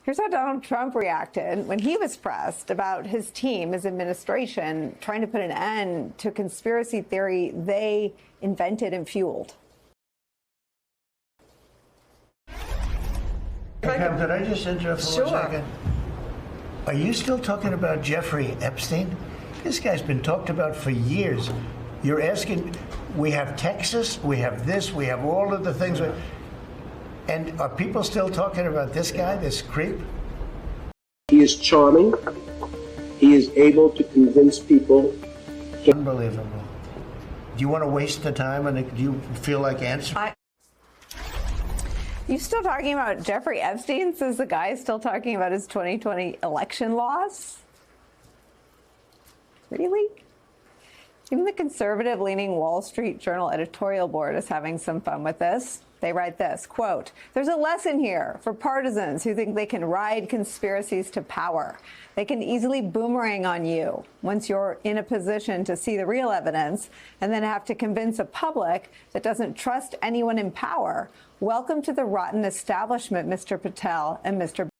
Here's how Donald Trump reacted when he was pressed about his team, his administration, trying to put an end to conspiracy theory they invented and fueled. Pam, could I just interrupt for 1 second? Are you still talking about Jeffrey Epstein? This guy's been talked about for years. You're asking, we have Texas, we have this, we have all of the things. And are people still talking about this guy, this creep? He is charming. He is able to convince people. Unbelievable. Do you want to waste the time, and do you feel like answering? You still talking about Jeffrey Epstein? Says the guy still talking about his 2020 election loss? Really? Even the conservative-leaning Wall Street Journal editorial board is having some fun with this. They write this, quote, "There's a lesson here for partisans who think they can ride conspiracies to power. They can easily boomerang on you once you're in a position to see the real evidence and then have to convince a public that doesn't trust anyone in power. Welcome to the rotten establishment, Mr. Patel and Mr.